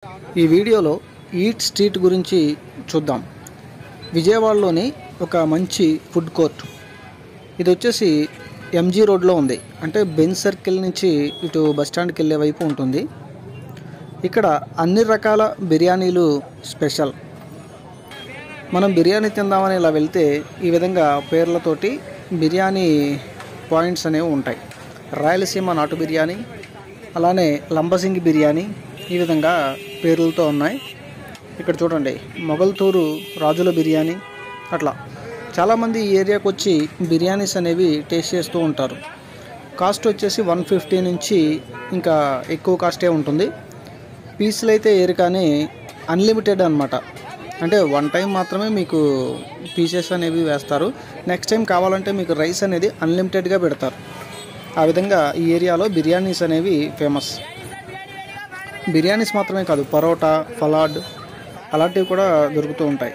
ఈ వీడియోలో eat street గురించి చూద్దాం. విజయవాడలోని ఒక మంచి ఫుడ్ కోర్ట్. ఇది వచ్చేసి ఎంజీ రోడ్లో ఉంది. అంటే బెంజ్ సర్కిల్ నుంచి ఇటు బస్టాండ్కి వెళ్ళే వైపు ఉంటుంది. ఇక్కడ అన్ని రకాల బిర్యానీలు స్పెషల్. మనం బిర్యానీ తిందామని ఇలా వెళ్తే ఈ విధంగా పేర్లతోటి బిర్యానీ పాయింట్స్ అనేవి ఉంటాయి. రాయలసీమ నాటు బిర్యానీ, అలానే లంబసింగి బిర్యానీ, ఈ విధంగా పేర్లతో ఉన్నాయి. ఇక్కడ చూడండి, మొగల్తూరు రాజుల బిర్యానీ. అట్లా చాలామంది ఈ ఏరియాకి వచ్చి బిర్యానీస్ అనేవి టేస్ట్ చేస్తూ ఉంటారు. కాస్ట్ వచ్చేసి 150 నుంచి ఇంకా ఎక్కువ కాస్టే ఉంటుంది. పీసులు అయితే ఏరికానే అన్లిమిటెడ్ అనమాట. అంటే వన్ టైం మాత్రమే మీకు పీసెస్ అనేవి వేస్తారు. నెక్స్ట్ టైం కావాలంటే మీకు రైస్ అనేది అన్లిమిటెడ్గా పెడతారు. ఆ విధంగా ఈ ఏరియాలో బిర్యానీస్ అనేవి ఫేమస్. బిర్యానీస్ మాత్రమే కాదు, పరోటా, ఫలాడ్ అలాంటివి కూడా దొరుకుతూ ఉంటాయి.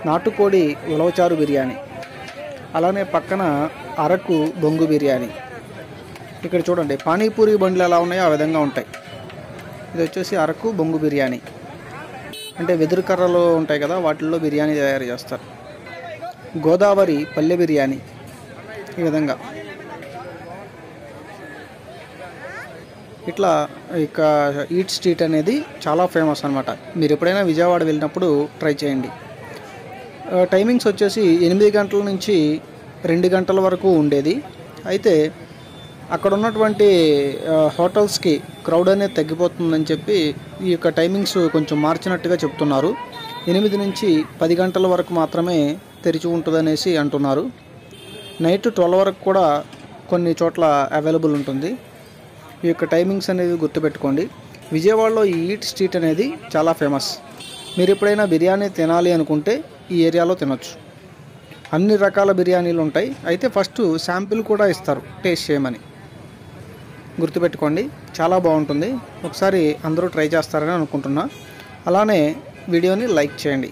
నాటుకోడి ఉలవచారు బిర్యానీ, అలానే పక్కన అరకు బొంగు బిర్యానీ. ఇక్కడ చూడండి, పానీపూరి బండ్లు ఎలా ఉన్నాయో ఆ విధంగా ఉంటాయి. ఇది వచ్చేసి అరకు బొంగు బిర్యానీ. అంటే వెదురు కర్రలు ఉంటాయి కదా, వాటిల్లో బిర్యానీ తయారు చేస్తారు. గోదావరి పల్లె బిర్యానీ. ఈ విధంగా ఇట్లా ఇక ఈట్ స్ట్రీట్ అనేది చాలా ఫేమస్ అనమాట. మీరు ఎప్పుడైనా విజయవాడ వెళ్ళినప్పుడు ట్రై చేయండి. టైమింగ్స్ వచ్చేసి 8 గంటల నుంచి 2 గంటల వరకు ఉండేది. అయితే అక్కడ ఉన్నటువంటి హోటల్స్కి క్రౌడ్ అనేది తగ్గిపోతుందని చెప్పి ఈ యొక్క టైమింగ్స్ కొంచెం మార్చినట్టుగా చెప్తున్నారు. 8 నుంచి 10 గంటల వరకు మాత్రమే తెరిచి ఉంటుందనేసి అంటున్నారు. నైట్ 12 వరకు కూడా కొన్ని చోట్ల అవైలబుల్ ఉంటుంది. ఈ యొక్క టైమింగ్స్ అనేది గుర్తుపెట్టుకోండి. విజయవాడలో ఈ ఈట్ స్ట్రీట్ అనేది చాలా ఫేమస్. మీరు ఎప్పుడైనా బిర్యానీ తినాలి అనుకుంటే ఈ ఏరియాలో తినొచ్చు. అన్ని రకాల బిర్యానీలు ఉంటాయి. అయితే ఫస్ట్ శాంపిల్ కూడా ఇస్తారు టేస్ట్ చేయమని. గుర్తుపెట్టుకోండి, చాలా బాగుంటుంది. ఒకసారి అందరూ ట్రై చేస్తారని అనుకుంటున్నా. అలానే వీడియోని లైక్ చేయండి.